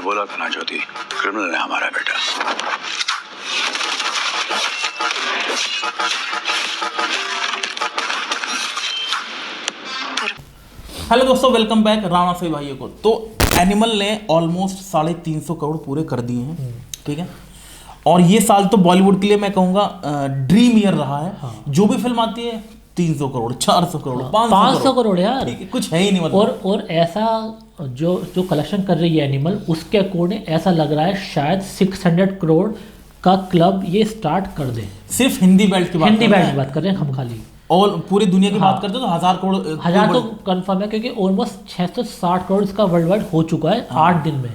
बोला था ना ज्योति, क्रिमिनल है हमारा बेटा। हेलो दोस्तों, वेलकम बैक राणा से भाइयों को। तो एनिमल ने ऑलमोस्ट 350 करोड़ पूरे कर दिए हैं, ठीक है। और ये साल तो बॉलीवुड के लिए मैं कहूँगा ड्रीम ईयर रहा है। हाँ। जो भी फिल्म आती है 300 करोड़, 400 करोड़, 500 करोड़ यार, कुछ है ही नहीं मतलब। और ऐसा जो कलेक्शन कर रही है एनिमल, उसके अकॉर्डिंग ऐसा लग रहा है शायद 600 करोड़ का क्लब ये स्टार्ट कर दे। सिर्फ हिंदी बेल्ट की बात कर रहे हैं हम खाली, और पूरी दुनिया की बात करते हैं तो 1000 करोड़, 1000 तो कंफर्म है, क्योंकि ऑलमोस्ट 660 करोड़ इसका वर्ल्ड वाइड हो चुका है 8 दिन में।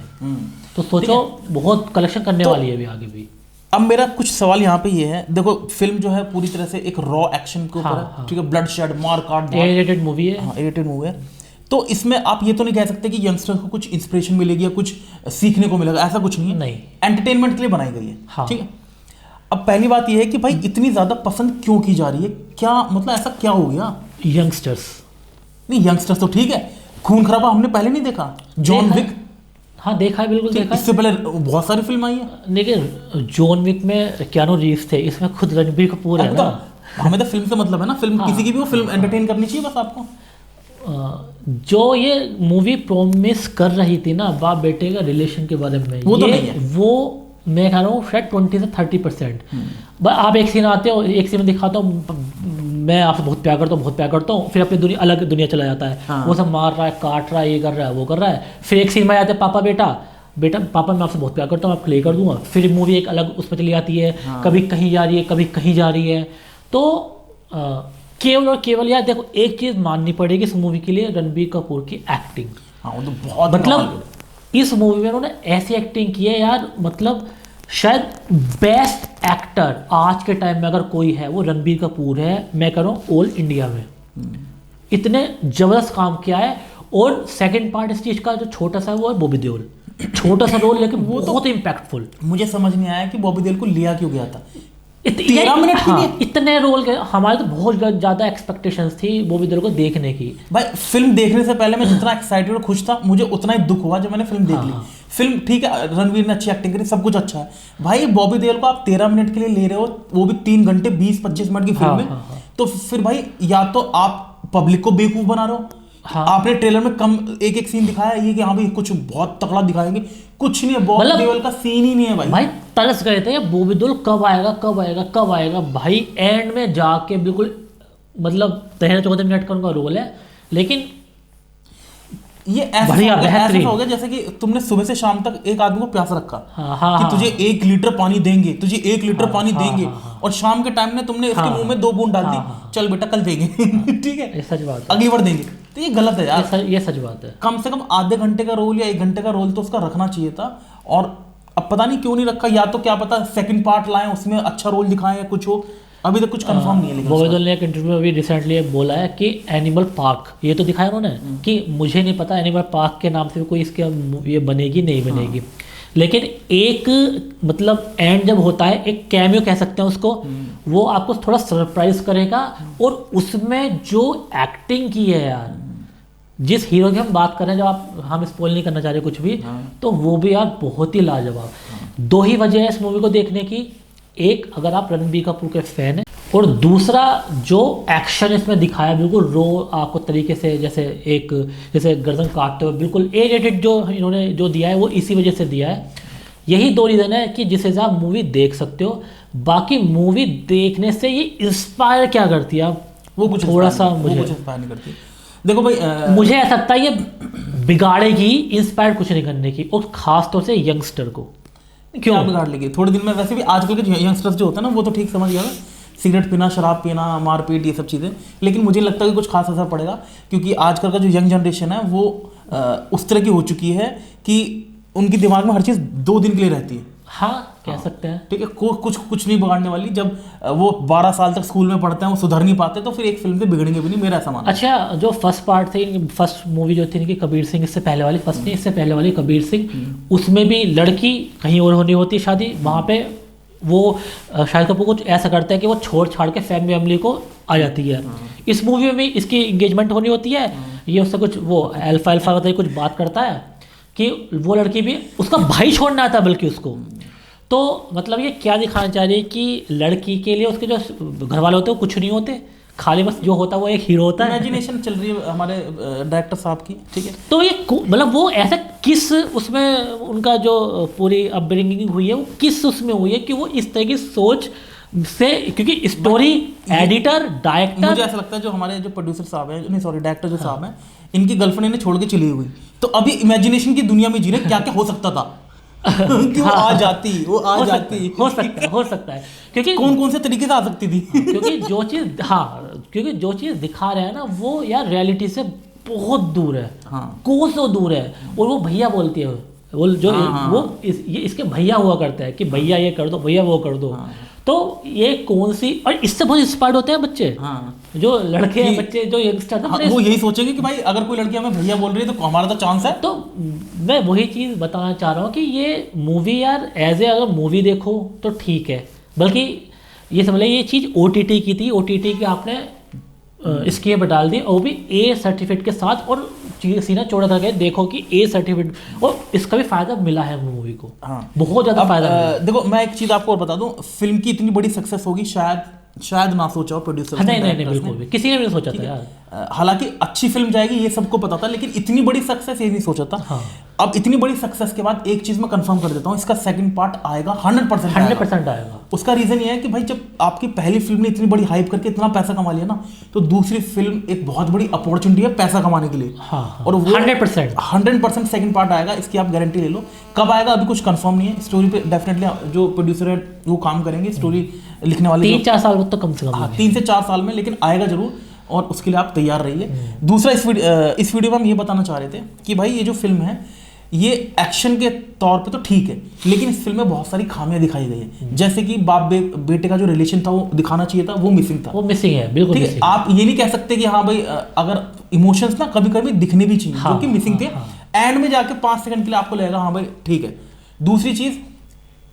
तो सोचो बहुत कलेक्शन करने वाली है अभी आगे भी। अब मेरा कुछ सवाल यहाँ पे ये है, देखो फिल्म जो है पूरी तरह से एक रॉ एक्शन के ऊपर है, ठीक है। ब्लड शेड, मार काट, एडिटेड मूवी है। हाँ, एडिटेड मूवी है। तो इसमें आप ये तो नहीं कह सकते कि यंगस्टर्स को कुछ इंस्पिरेशन मिलेगी या कुछ सीखने को मिलेगा, ऐसा कुछ नहीं है। नहीं, एंटरटेनमेंट के लिए बनाई गई है, ठीक है। अब पहली बात ये है कि भाई इतनी ज्यादा पसंद क्यों की जा रही है, क्या मतलब ऐसा क्या हो गया? यंगस्टर्स नहीं, यंगस्टर्स तो ठीक है, खून खराबा हमने पहले नहीं देखा, जॉन विक। हाँ देखा है, बिल्कुल देखा है। इससे पहले बहुत सारी फिल्म आई है, लेकिन जॉन विक में कियानू रीव्स थे, इसमें खुद रणबीर कपूर है ना। हमें तो फिल्म से मतलब है ना, फिल्म किसी की भी वो फिल्म एंटरटेन करनी चाहिए बस आपको। जो ये मूवी प्रोमिस कर रही थी ना बाप बेटे का रिलेशन के बारे में, वो तो नहीं है। वो मैं कह रहा हूँ शायद 20 से 30%। आप एक सीन आते हो, एक सीन दिखाता हूँ, मैं आपसे बहुत प्यार करता हूँ, फिर अपनी अलग दुनिया चला जाता है। हाँ। वो सब मार रहा है, काट रहा है, ये कर रहा है, वो कर रहा है। फिर एक सीन में आते हैं पापा बेटा पापा मैं आपसे बहुत प्यार करता हूँ, आपको ले कर दूंगा। फिर मूवी एक अलग उस पर चली जाती है। हाँ। कभी कहीं जा रही है, कभी कहीं जा रही है। तो केवल और केवल यार देखो, एक चीज़ माननी पड़ेगी इस मूवी के लिए, रणबीर कपूर की एक्टिंग। हाँ, वो तो बहुत मतलब इस मूवी में उन्होंने ऐसी एक्टिंग की है यार, मतलब शायद बेस्ट एक्टर आज के टाइम में अगर कोई है वो रणबीर कपूर है। मैं कह रहा हूँ ऑल इंडिया में इतने जबरदस्त काम किया है। और सेकंड पार्ट इस चीज का जो छोटा सा है वो है बॉबी देओल। छोटा सा रोल लेकिन वो बहुत इम्पैक्टफुल। मुझे समझ नहीं आया कि बॉबी देओल को लिया क्यों गया था 13 मिनट के लिए इतने रोल के। हमारे तो बहुत ज्यादा एक्सपेक्टेशंस थी बॉबी देओल को देखने की। भाई फिल्म देखने से पहले मैं जितना एक्साइटेड और खुश था, मुझे उतना ही दुख हुआ जब मैंने फिल्म देख ली। फिल्म ठीक है, रणवीर ने अच्छी एक्टिंग करी, सब कुछ अच्छा है। भाई बॉबी देओल को आप 13 मिनट के लिए ले रहे हो, वो भी 3 घंटे 20-25 मिनट की फिल्म में। तो फिर भाई या तो आप पब्लिक को बेवकूफ बना रहे हो। हाँ। आपने ट्रेलर में कम एक सीन दिखाया ये कि हाँ भाई कुछ बहुत तगड़ा दिखाएंगे, कुछ नहीं है। बॉबी देओल का सीन ही नहीं है भाई तरस गए थे बॉबी देओल कब आएगा भाई। एंड में जाके बिल्कुल मतलब 13-14 मिनट का उनका रोल है, लेकिन ये ऐसा हो गया जैसे कि तुमने सुबह से शाम तक एक आदमी को प्यास रखा। कि तुझे 1 लीटर पानी देंगे, देंगे। और शाम के टाइम में तुमने इसके मुंह में 2 बूंद डाल दी, चल बेटा कल देंगे। ठीक है, ये सच बात है, अगली बार देंगे। तो ये गलत है यार, ये सच बात है। कम से कम आधे घंटे का रोल या 1 घंटे का रोल तो उसका रखना चाहिए था। और अब पता नहीं क्यों नहीं रखा, या तो क्या पता सेकंड पार्ट लाएं, उसमें अच्छा रोल दिखाएं या कुछ हो, अभी तक कुछ कंफर्म नहीं है। बॉबी देओल ने एक इंटरव्यू में अभी रिसेंटली बोला है कि एनिमल पार्क ये तो दिखाया उन्होंने कि मुझे नहीं पता एनिमल पार्क के नाम से कोई इसके ये बनेगी नहीं बनेगी। हाँ। लेकिन एक मतलब एंड जब होता है, एक कैमियो कह सकते हैं उसको, वो आपको थोड़ा सरप्राइज करेगा। और उसमें जो एक्टिंग की है यार, जिस हीरो की हम बात कर रहे हैं, जब हम स्पॉइल नहीं करना चाह रहे कुछ भी, तो वो भी यार बहुत ही लाजवाब। 2 ही वजह है इस मूवी को देखने की। एक, अगर आप रणबीर कपूर के फैन हैं, और दूसरा जो एक्शन इसमें दिखाया बिल्कुल रो आपको तरीके से, जैसे गर्दन काटते हुए बिल्कुल एडिटेड जो इन्होंने जो दिया है वो इसी वजह से दिया है। यही 2 रीज़न है कि जिससे आप मूवी देख सकते हो। बाकी मूवी देखने से ये इंस्पायर क्या करती है वो कुछ थोड़ा सा मुझे इंस्पायर नहीं करती। देखो भाई मुझे ऐसा लगता है ये बिगाड़ेगी, इंस्पायर कुछ नहीं करने की, और खास तौर से यंगस्टर को। क्यों बिगाड़ लेगी? थोड़े दिन में वैसे भी आजकल के यंगस्टर्स जो होते हैं ना, वो तो ठीक समझ गया, सिगरेट पीना, शराब पीना, मारपीट, ये सब चीज़ें। लेकिन मुझे लगता है कि कुछ खास असर पड़ेगा, क्योंकि आजकल का जो यंग जनरेशन है वो उस तरह की हो चुकी है कि उनकी दिमाग में हर चीज़ 2 दिन के लिए रहती है। हाँ, कह सकते हैं। ठीक है, कुछ नहीं बिगाड़ने वाली। जब वो 12 साल तक स्कूल में पढ़ते हैं, वो सुधर नहीं पाते, तो फिर एक फिल्म से बिगड़ेंगे भी नहीं, मेरा ऐसा मानना। अच्छा, जो फर्स्ट पार्ट थी, फर्स्ट मूवी जो थी इनकी कबीर सिंह, इससे पहले वाली फर्स्ट नहीं, इससे पहले वाली कबीर सिंह, उसमें भी लड़की कहीं और होनी होती है शादी, वहाँ पे वो शाहिद कपूर कुछ ऐसा करता है कि वो छोड़ छाड़ के फैमिली को आ जाती है। इस मूवी में भी इसकी इंगेजमेंट होनी होती है, ये उससे कुछ वो अल्फा कुछ बात करता है, कि वो लड़की भी उसका भाई छोड़ना आता बल्कि उसको। तो मतलब ये क्या दिखाना चाह रही है कि लड़की के लिए उसके जो घर वाले होते हैं वो कुछ नहीं होते, खाली बस जो होता है वो एक हीरो होता है। इमेजिनेशन चल रही है हमारे डायरेक्टर साहब की, ठीक है। तो ये मतलब वो ऐसा किस उसमें उनका जो पूरी अपब्रिंगिंग हुई है वो किस उसमें हुई है कि वो इस तरह की सोच से, क्योंकि स्टोरी एडिटर डायरेक्टर, मुझे ऐसा लगता है जो हमारे जो प्रोड्यूसर साहब हैं, नहीं सॉरी डायरेक्टर जो साहब हैं, इनकी गर्लफ्रेंड इन्हें छोड़ के चली हुई, तो अभी इमेजिनेशन की दुनिया में जी रहे क्या क्या हो सकता था कि वो आ जाती, वो आ जाती, हो सकता है क्योंकि कौन कौन से तरीके से आ सकती थी क्योंकि जो चीज़ दिखा रहे हैं ना वो यार रियलिटी से बहुत दूर है, कोसों दूर है। और वो भैया बोलती है, वो जो ये इसके भैया हुआ करता है कि भैया ये कर दो, भैया वो कर दो। तो ये कौन सी, और इससे बहुत इंस्पायर्ड होते हैं बच्चे, जो लड़के हैं, बच्चे जो यंगस्टर है, वो यही सोचेंगे कि भाई अगर कोई लड़की हमें भैया बोल रही है तो हमारा तो चांस है। तो मैं वही चीज़ बताना चाह रहा हूँ कि ये मूवी यार एज ए अगर मूवी देखो तो ठीक है, बल्कि ये समझ लीजिए ये चीज़ OTT की थी, OTT की आपने स्केप डाल दी और भी A सर्टिफिकेट के साथ, और सीना चौड़ा करके देखो कि A सर्टिफिकेट, और इसका भी फायदा मिला है मूवी को, बहुत ज़्यादा फायदा मिला। देखो मैं एक चीज़ आपको और बता दूं, फिल्म की इतनी बड़ी सक्सेस होगी शायद ना सोचा हो प्रोड्यूसर। नहीं बिल्कुल भी किसी ने भी नहीं सोचा था यार। हालांकि अच्छी फिल्म जाएगी ये सबको पता था, लेकिन इतनी बड़ी सक्सेस ये नहीं सोचा था। अब इतनी बड़ी सक्सेस के बाद एक चीज मैं कंफर्म कर देता हूँ, इसका सेकंड पार्ट आएगा 100% आएगा। उसका रीजन ये है कि भाई जब आपकी पहली फिल्म ने इतनी बड़ी हाइप करके इतना पैसा कमा लिया ना, तो दूसरी फिल्म एक बहुत बड़ी अपॉर्चुनिटी है पैसा कमाने के लिए। और वो 100% सेकंड पार्ट आएगा, इसकी आप गारंटी ले लो। कब आएगा अभी कुछ कंफर्म नहीं है। स्टोरी पे डेफिनेटली जो प्रोड्यूसर है वो काम करेंगे, स्टोरी लिखने वाले 3-4 साल तो कम से कम, 3 से 4 साल में, लेकिन आएगा जरूर, और उसके लिए आप तैयार रहिए। दूसरा इस वीडियो में हम ये बताना चाह रहे थे कि भाई ये जो फिल्म है ये एक्शन के तौर पे तो ठीक है, लेकिन इस फिल्म में बहुत सारी खामियां दिखाई गई हैं। जैसे कि बाप बेटे का जो रिलेशन था वो दिखाना चाहिए था, वो मिसिंग था, वो मिसिंग है बिल्कुल। ठीक है, आप ये नहीं कह सकते कि हाँ भाई अगर इमोशंस ना कभी कभी दिखने भी चाहिए, जो कि मिसिंग थे। एंड में जाके 5 सेकंड के लिए आपको लगेगा हाँ भाई ठीक है। दूसरी चीज,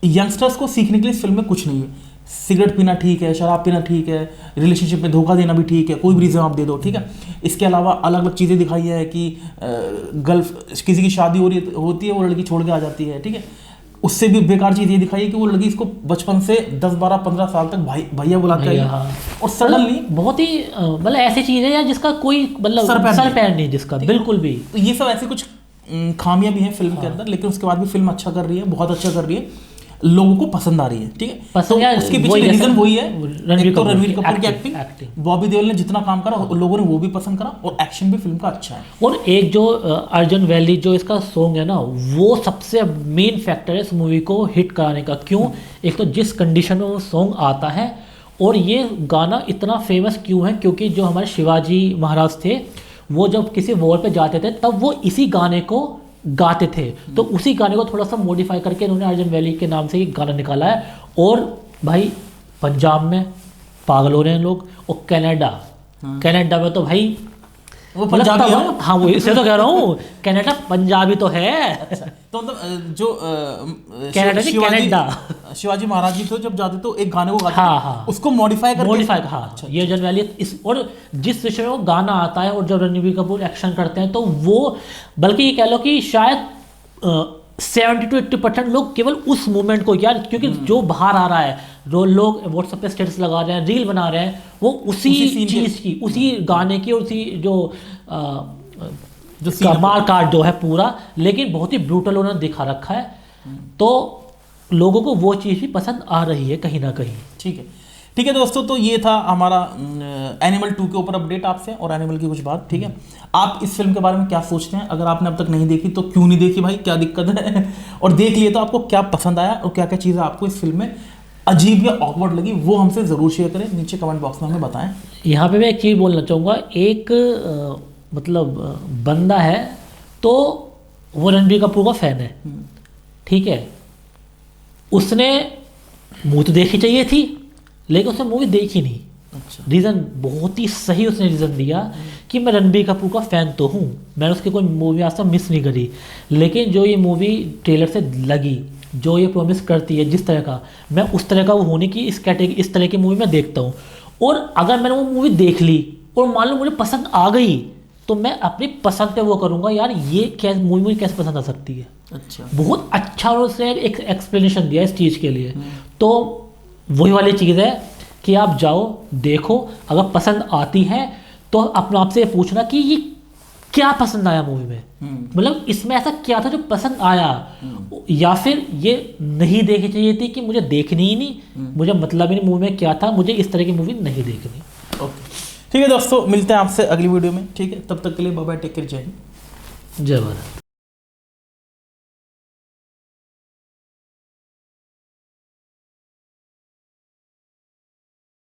यंगस्टर्स को सीखने के लिए इस फिल्म में कुछ नहीं है। सिगरेट पीना ठीक है, शराब पीना ठीक है, रिलेशनशिप में धोखा देना भी ठीक है, कोई भी रीज़न आप दे दो, ठीक है। इसके अलावा अलग अलग चीज़ें दिखाई है कि किसी की शादी होती है, वो लड़की छोड़ के आ जाती है, ठीक है। उससे भी बेकार चीज़ ये दिखाई है कि वो लड़की इसको बचपन से 10, 12, 15 साल तक भैया बुलाती है, और सडनली बहुत ही मतलब ऐसी चीज़ है यार जिसका कोई मतलब सर पैर नहीं जिसका बिल्कुल भी। तो ये सब ऐसी कुछ खामियां भी हैं फिल्म के अंदर, लेकिन उसके बाद भी फिल्म अच्छा कर रही है, बहुत अच्छा कर रही है, लोगों को पसंद आ रही है, ठीक है। तो उसके पीछे रीजन वही है, रणवीर कपूर की एक्टिंग, बॉबी देओल ने जितना काम करा लोगों ने वो भी पसंद करा, और एक्शन भी फिल्म का अच्छा है। और एक जो अर्जुन वैली जो इसका सॉन्ग है ना, वो सबसे मेन फैक्टर है इस मूवी को हिट कराने का। क्यों? एक तो जिस कंडीशन में वो सॉन्ग आता है, और ये गाना इतना फेमस क्यों है, क्योंकि जो हमारे शिवाजी महाराज थे वो जब किसी वॉर पे जाते थे तब वो इसी गाने को गाते थे। तो उसी गाने को थोड़ा सा मॉडिफाई करके इन्होंने अर्जुन वैली के नाम से ये गाना निकाला है। और भाई पंजाब में पागल हो रहे हैं लोग, और कनाडा में तो भाई वो पंजाबी है। हाँ वो इससे तो कह रहा हूँ, कनाडा पंजाबी तो है। अच्छा, तो मतलब जो कनाडा शिवाजी महाराज जी तो जब जाते तो एक गाने को गाते उसको मॉडिफाई अच्छा, ये अर्जुन वैली इस, और जिस विषय में वो गाना आता है और जब रणबीर कपूर एक्शन करते हैं तो वो, बल्कि ये कह लो कि शायद 70 to 80% लोग केवल उस मूवमेंट को यार, क्योंकि जो बाहर आ रहा है, जो लोग व्हाट्सएप पे स्टेटस लगा रहे हैं, रील बना रहे हैं, वो उसी चीज़ की, उसी गाने की, और उसी जो मार काट जो है पूरा, लेकिन बहुत ही ब्रूटल उन्होंने दिखा रखा है। तो लोगों को वो चीज़ भी पसंद आ रही है कहीं ना कहीं। ठीक है दोस्तों, तो ये था हमारा एनिमल 2 के ऊपर अपडेट आपसे, और एनिमल की कुछ बात, ठीक है। आप इस फिल्म के बारे में क्या सोचते हैं? अगर आपने अब तक नहीं देखी तो क्यों नहीं देखी भाई, क्या दिक्कत है और देख लिए तो आपको क्या पसंद आया, और क्या क्या चीज़ें आपको इस फिल्म में अजीब या ऑकवर्ड लगी, वो हमसे ज़रूर शेयर करें, नीचे कमेंट बॉक्स में हमें बताएं। यहाँ पे मैं एक चीज़ बोलना चाहूँगा, एक मतलब बंदा है तो वो रणबीर कपूर का फ़ैन है, ठीक है, उसने मूवी तो देखी चाहिए थी लेकिन उसने मूवी देखी नहीं। अच्छा, रीज़न बहुत ही सही उसने रीज़न दिया कि मैं रणबीर कपूर का फ़ैन तो हूँ, मैंने उसकी कोई मूवी आज तक मिस नहीं करी, लेकिन जो ये मूवी ट्रेलर से लगी, जो ये प्रॉमिस करती है जिस तरह का, मैं उस तरह का वो होने की इस तरह की मूवी मैं देखता हूँ। और अगर मैंने वो मूवी देख ली और मान लो मुझे पसंद आ गई, तो मैं अपनी पसंद पे वो करूँगा यार, ये क्या मूवी मुझे कैसे पसंद आ सकती है। अच्छा। बहुत अच्छा और उसने एक एक्सप्लेनेशन दिया इस चीज़ के लिए। तो वही वाली चीज़ है कि आप जाओ देखो, अगर पसंद आती है तो अपने आप से पूछना कि ये क्या पसंद आया मूवी में, मतलब इसमें ऐसा क्या था जो पसंद आया, या फिर ये नहीं देखनी चाहिए थी कि मुझे देखनी ही नहीं, मुझे मतलब ही नहीं मूवी में क्या था, मुझे इस तरह की मूवी नहीं देखनी। ओके ठीक है दोस्तों, मिलते हैं आपसे अगली वीडियो में। ठीक है, तब तक के लिए बाय बाय, टेक केयर, जय हिंद, जय भारत।